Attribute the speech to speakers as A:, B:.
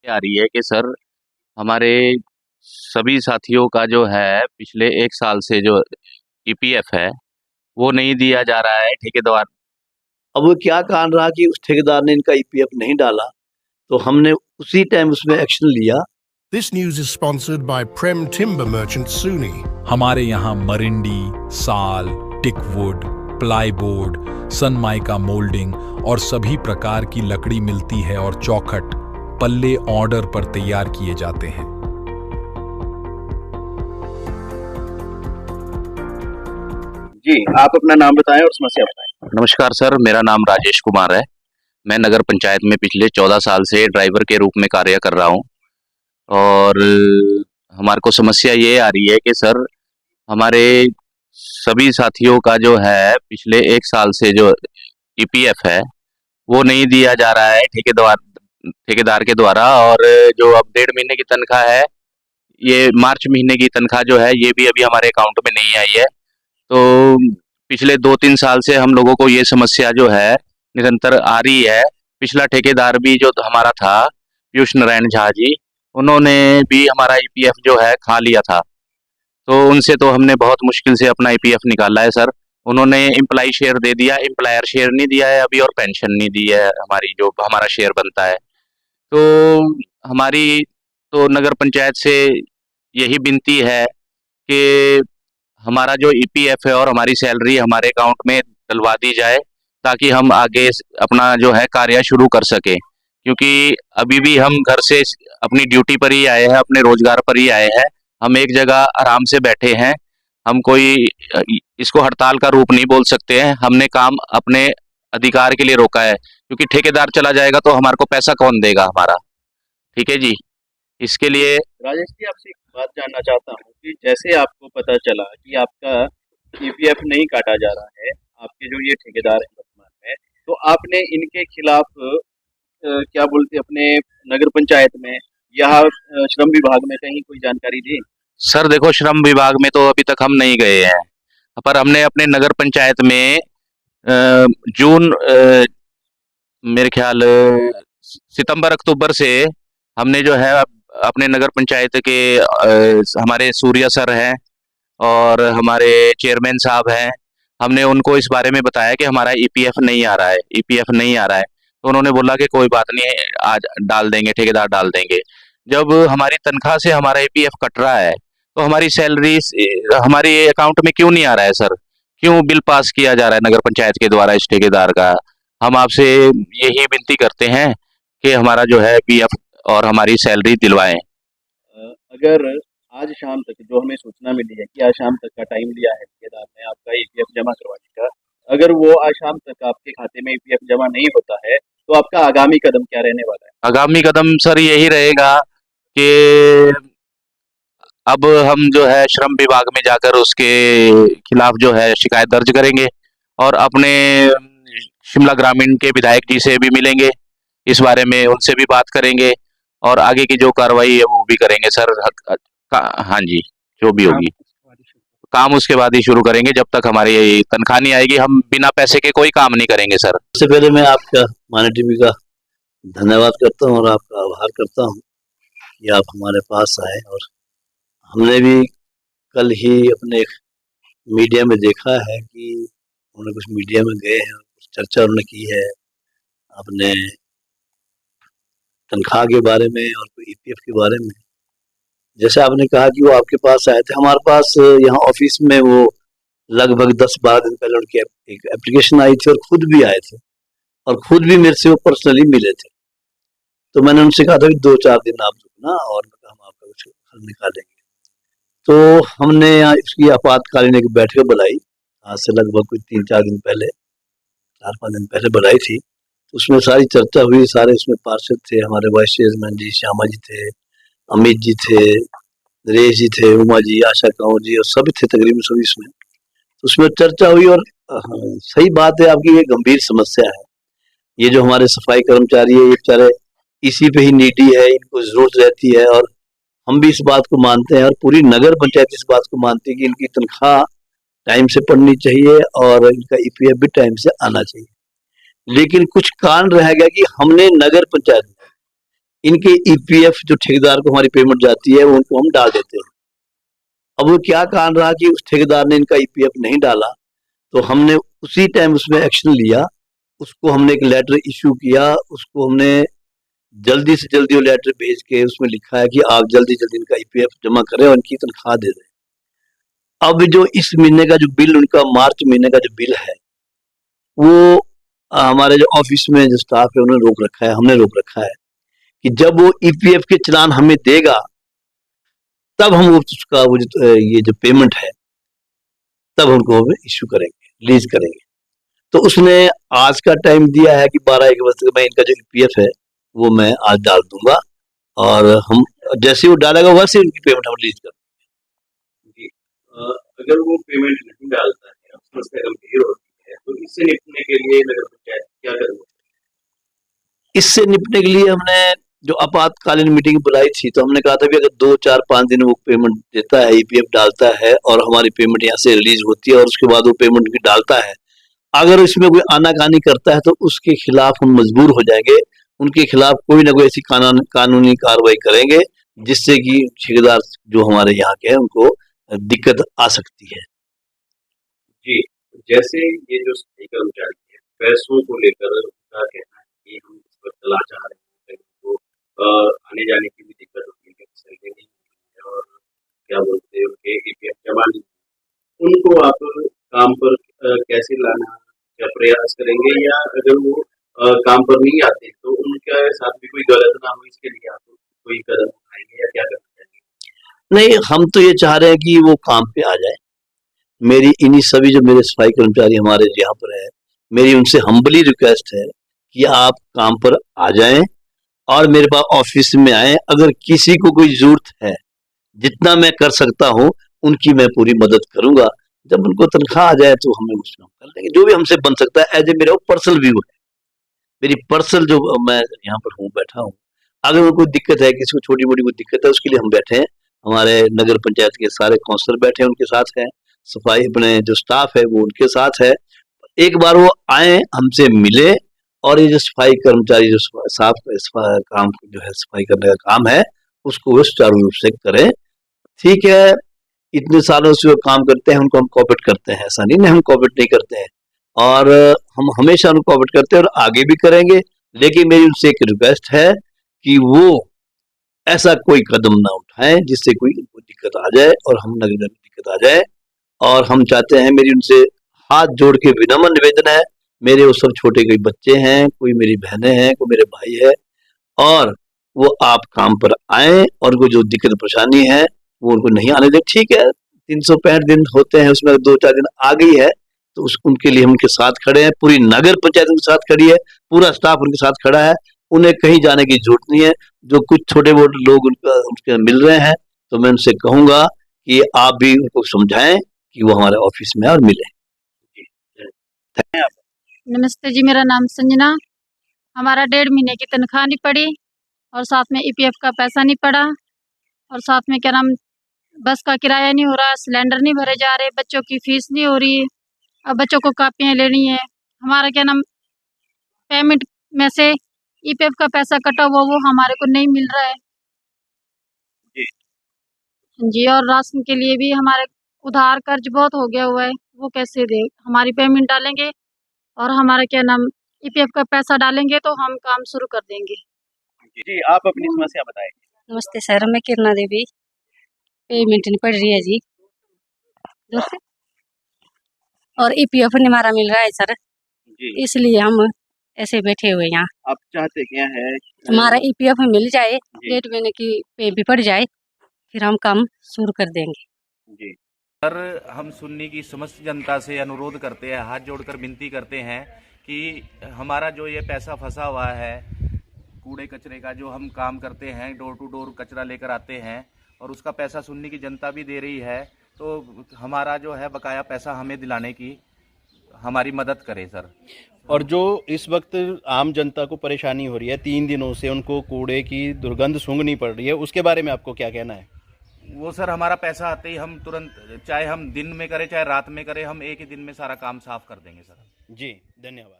A: आ रही है कि सर हमारे सभी साथियों का जो है पिछले 1 साल से जो ईपीएफ है वो नहीं दिया जा रहा है ठेकेदार।
B: अब वो क्या कारण रहा कि उस ठेकेदार ने इनका ईपीएफ नहीं डाला, तो हमने उसी टाइम उसमें एक्शन लिया।
C: This news is sponsored by Prem Timber Merchant Suni.
D: हमारे यहाँ मरिंडी, साल, टिकवुड, प्लाईबोर्ड, सनमाइका मोल्डिंग और सभी प्रकार की लकड़ी मिलती है और चौखट पल्ले ऑर्डर पर तैयार किए जाते हैं।
E: जी, आप अपना नाम बताएं और समस्या बताएं।
A: नमस्कार सर, मेरा नाम राजेश कुमार है। मैं नगर पंचायत में पिछले 14 साल से ड्राइवर के रूप में कार्य कर रहा हूँ और हमारे को समस्या ये आ रही है कि सर हमारे सभी साथियों का जो है पिछले 1 साल से जो ईपीएफ है वो नहीं दिया जा रहा है ठेकेदार के द्वारा। और जो अब 1.5 महीने की तनख्वाह है, ये मार्च महीने की तनख्वाह जो है ये भी अभी हमारे अकाउंट में नहीं आई है। तो पिछले 2-3 साल से हम लोगों को ये समस्या जो है निरंतर आ रही है। पिछला ठेकेदार भी जो हमारा था, पीयूष नारायण झा जी, उन्होंने भी हमारा ईपीएफ जो है खा लिया था। तो उनसे तो हमने बहुत मुश्किल से अपना ईपीएफ निकाला है सर। उन्होंने एम्प्लॉय शेयर दे दिया, एम्प्लॉयर शेयर नहीं दिया है अभी, और पेंशन नहीं दी है हमारी जो हमारा शेयर बनता है। तो हमारी तो नगर पंचायत से यही विनती है कि हमारा जो ईपीएफ है और हमारी सैलरी हमारे अकाउंट में डलवा दी जाए ताकि हम आगे अपना जो है कार्य शुरू कर सकें। क्योंकि अभी भी हम घर से अपनी ड्यूटी पर ही आए हैं, अपने रोजगार पर ही आए हैं। हम एक जगह आराम से बैठे हैं। हम कोई इसको हड़ताल का रूप नहीं बोल सकते हैं। हमने काम अपने अधिकार के लिए रोका है, क्योंकि ठेकेदार चला जाएगा तो हमारे को पैसा कौन देगा हमारा। ठीक है जी, इसके लिए
E: राजेश जी, आपसे एक बात जानना चाहता हूँ कि जैसे आपको पता चला कि आपका ईपीएफ नहीं काटा जा रहा है, आपके जो ये ठेकेदार हैं वर्तमान में, तो आपने इनके खिलाफ क्या बोलते अपने नगर पंचायत में या श्रम विभाग में कहीं कोई जानकारी दी?
A: सर देखो, श्रम विभाग में तो अभी तक हम नहीं गए हैं, पर हमने अपने नगर पंचायत में जून मेरे ख्याल सितंबर अक्टूबर से हमने जो है अपने नगर पंचायत के हमारे सूर्या सर हैं और हमारे चेयरमैन साहब हैं, हमने उनको इस बारे में बताया कि हमारा ईपीएफ नहीं आ रहा है, ईपीएफ नहीं आ रहा है। तो उन्होंने बोला कि कोई बात नहीं, आज डाल देंगे, ठेकेदार डाल देंगे। जब हमारी तनख्वाह से हमारा ईपीएफ कट रहा है तो हमारी सैलरी हमारी अकाउंट में क्यों नहीं आ रहा है सर? क्यों बिल पास किया जा रहा है नगर पंचायत के द्वारा इस ठेकेदार का? हम आपसे यही विनती करते हैं कि हमारा जो है पीएफ और हमारी सैलरी दिलवाएं।
E: अगर आज शाम तक, जो हमें सूचना मिली है कि आज शाम तक का टाइम लिया है ठेकेदार ने आपका ईपीएफ जमा करवाने का, अगर वो आज शाम तक आपके खाते में ईपीएफ जमा नहीं होता है तो आपका आगामी कदम क्या रहने वाला है?
A: आगामी कदम सर यही रहेगा कि अब हम जो है श्रम विभाग में जाकर उसके खिलाफ जो है शिकायत दर्ज करेंगे और अपने शिमला ग्रामीण के विधायक जी से भी मिलेंगे, इस बारे में उनसे भी बात करेंगे और आगे की जो कार्रवाई है वो भी करेंगे सर। हाँ जी, जो भी होगी काम उसके बाद ही शुरू करेंगे। जब तक हमारी तनख्वाह नहीं आएगी हम बिना पैसे के कोई काम नहीं करेंगे सर।
B: सबसे पहले मैं आपका मान्य टीवी का धन्यवाद करता हूँ और आपका आभार करता हूँ कि आप हमारे पास आए। और हमने भी कल ही अपने मीडिया में देखा है कि उन्होंने कुछ मीडिया में गए हैं, कुछ चर्चा उन्होंने की है अपने तनख्वाह के बारे में और ईपीएफ के बारे में। जैसे आपने कहा कि वो आपके पास आए थे, हमारे पास यहाँ ऑफिस में वो लगभग 10-12 दिन पहले उनकी एक एप्लीकेशन आई थी और खुद भी आए थे और खुद भी मेरे से वो पर्सनली मिले थे। तो मैंने उनसे कहा था कि 2-4 दिन आप रुकना और हम आपका कुछ हल निकालेंगे। तो हमने यहाँ इसकी आपातकालीन एक बैठक बुलाई, आज से लगभग कुछ 3-4 दिन पहले, 4-5 दिन पहले बुलाई थी। उसमें सारी चर्चा हुई, सारे उसमें पार्षद थे, हमारे वाइस चेयरमैन जी श्यामा जी थे, अमित जी थे, नरेश जी थे, उमा जी, आशा कंवर जी, और सभी थे तकरीबन सभी इसमें। उसमें चर्चा हुई और सही बात है आपकी, ये गंभीर समस्या है। ये जो हमारे सफाई कर्मचारी है ये बेचारे इसी पे ही नीडी है, इनको जरूरत रहती है और हम भी इस बात को मानते हैं और पूरी नगर पंचायत इस बात को मानती है कि इनकी तनख्वाह टाइम से पड़नी चाहिए और इनका ईपीएफ भी टाइम से आना चाहिए। लेकिन कुछ कारण रह गया कि हमने नगर पंचायत इनके ईपीएफ जो ठेकेदार को हमारी पेमेंट जाती है वो उनको हम डाल देते हैं। अब वो क्या कारण रहा कि उस ठेकेदार ने इनका ईपीएफ नहीं डाला, तो हमने उसी टाइम उसमें एक्शन लिया, उसको हमने एक लेटर इशू किया, उसको हमने जल्दी से जल्दी वो लेटर भेज के उसमें लिखा है कि आप जल्दी जल्दी इनका ईपीएफ जमा करें और इनकी तनख्वाह दे दें। अब जो इस महीने का जो बिल, उनका मार्च महीने का जो बिल है, वो हमारे जो ऑफिस में जो स्टाफ है उन्होंने रोक रखा है, हमने रोक रखा है कि जब वो ईपीएफ के चालान हमें देगा तब हम उसका वो ये जो पेमेंट है तब उनको इशू करेंगे, रिलीज करेंगे। तो उसने आज का टाइम दिया है कि 12-1 बजे तक मैं इनका जो ईपीएफ है वो मैं आज डाल दूंगा, और हम जैसे वो डालेगा वैसे उनकी पेमेंट हम रिलीज कर
E: जी। अगर वो पेमेंट नहीं डालता है, समस्या गंभीर होती है, तो इससे निपटने के लिए नगर पंचायत क्या करेगी?
B: इससे निपटने के लिए हमने जो आपातकालीन मीटिंग बुलाई थी, तो हमने कहा था कि अगर 2-4-5 दिन वो पेमेंट देता है, ईपीएफ डालता है और हमारी पेमेंट यहाँ से रिलीज होती है और उसके बाद वो पेमेंट भी डालता है, अगर इसमें कोई आनाकानी करता है तो उसके खिलाफ हम मजबूर हो जाएंगे, उनके खिलाफ कोई ना कोई ऐसी कानूनी कार्रवाई करेंगे जिससे कि ठेकेदार जो हमारे यहाँ के हैं उनको दिक्कत आ सकती है।
E: जी, जैसे ये जो सफाई कर्मचारी है, पैसों को लेकर उनका कहना है कि हम इस पर चला चाह रहे हैं, तो आने जाने की भी दिक्कत होती है, सैलरी नहीं मिलती है और क्या बोलते हैं उनके ईपीएफ जमा नहीं, उनको आप काम पर कैसे लाना क्या प्रयास करेंगे, या अगर वो काम पर नहीं आते तो उनके साथ भी कोई गलत ना हो इसके लिए आप कोई कदम उठाएंगे या क्या करना चाहिए?
B: नहीं, हम तो ये चाह रहे हैं कि वो काम पे आ जाए। मेरी इन्हीं सभी जो मेरे सफाई कर्मचारी हमारे यहाँ पर है, मेरी उनसे हम्बली रिक्वेस्ट है कि आप काम पर आ जाएं और मेरे पास ऑफिस में आए। अगर किसी को कोई जरूरत है, जितना मैं कर सकता हूँ उनकी मैं पूरी मदद करूंगा। जब उनको तनख्वाह आ जाए तो हमें उसमें कर लेंगे, जो भी हमसे बन सकता है। एज ए मेरा पर्सनल व्यू है, मेरी पर्सनल जो मैं यहाँ पर हूँ, बैठा हूँ, अगर उनको कोई दिक्कत है, किसी को छोटी मोटी कोई दिक्कत है, उसके लिए हम बैठे हैं। हमारे नगर पंचायत के सारे काउंसलर बैठे हैं, उनके साथ हैं, सफाई अपने जो स्टाफ है वो उनके साथ है। एक बार वो आए, हमसे मिले, और ये जो सफाई कर्मचारी जो साफ काम जो है, सफाई करने का काम है, उसको वो सुचारू रूप से करें। ठीक है, इतने सालों से वो काम करते हैं, उनको हम कोऑपरेट करते हैं, ऐसा नहीं हम कोऑपरेट नहीं करते हैं, और हम हमेशा उनको कोऑपरेट करते हैं और आगे भी करेंगे। लेकिन मेरी उनसे एक रिक्वेस्ट है कि वो ऐसा कोई कदम ना उठाएं जिससे कोई दिक्कत आ जाए और हम नगर में दिक्कत आ जाए। और हम चाहते हैं, मेरी उनसे हाथ जोड़ के विनम्र निवेदन है, मेरे वो सब छोटे कोई बच्चे हैं, कोई मेरी बहनें हैं, कोई मेरे भाई है, और वो आप काम पर आए और वो जो दिक्कत परेशानी है वो उनको नहीं आने दें। ठीक है, 365 दिन होते हैं, उसमें 2-4 दिन आ गई है तो उनके लिए हम उनके साथ खड़े हैं, पूरी नगर पंचायत उनके साथ खड़ी है, पूरा स्टाफ उनके साथ खड़ा है, उन्हें कहीं जाने की जरूरत नहीं है। जो कुछ छोटे मोटे लोग उनके मिल रहे हैं, तो मैं उनसे कहूंगा कि आप भी उनको समझाएं कि वो हमारे ऑफिस में और मिले।
F: नमस्ते जी, मेरा नाम संजना। हमारा 1.5 महीने की तनख्वाह नहीं पड़ी और साथ में ईपीएफ का पैसा नहीं पड़ा, और साथ में क्या नाम, बस का किराया नहीं हो रहा, सिलेंडर नहीं भरे जा रहे, बच्चों की फीस नहीं हो रही, अब बच्चों को कापियाँ लेनी है। हमारा क्या नाम, पेमेंट में से ईपीएफ का पैसा कटा हुआ वो हमारे को नहीं मिल रहा है जी। और राशन के लिए भी हमारे उधार कर्ज बहुत हो गया हुआ है, वो कैसे दे। हमारी पेमेंट डालेंगे और हमारा क्या नाम, ईपीएफ का पैसा डालेंगे तो हम काम शुरू कर देंगे।
E: जी, आप अपनी समस्या बताएं।
G: नमस्ते सर, मैं किरणा देवी। पेमेंट नहीं पड़ रही है जी, और ईपीएफ नहीं हमारा मिल रहा है सर,
E: जी,
G: इसलिए हम ऐसे बैठे हुए यहाँ।
E: आप चाहते क्या है?
G: हमारा ईपीएफ मिल जाए, 1.5 महीने की पे भी पड़ जाए, फिर हम काम शुरू कर देंगे
E: जी।
H: सर, हम सुन्नी की समस्त जनता से अनुरोध करते हैं, हाथ जोड़कर विनती करते हैं कि हमारा जो ये पैसा फंसा हुआ है कूड़े कचरे का, जो हम काम करते हैं, डोर टू डोर कचरा लेकर आते हैं और उसका पैसा सुन्नी की जनता भी दे रही है, तो हमारा जो है बकाया पैसा हमें दिलाने की हमारी मदद करें सर।
I: और जो इस वक्त आम जनता को परेशानी हो रही है, 3 दिनों से उनको कूड़े की दुर्गंध सूंघनी पड़ रही है, उसके बारे में आपको क्या कहना है?
H: वो सर, हमारा पैसा आते ही हम तुरंत, चाहे हम दिन में करें चाहे रात में करें, हम एक ही दिन में सारा काम साफ कर देंगे सर।
I: जी, धन्यवाद।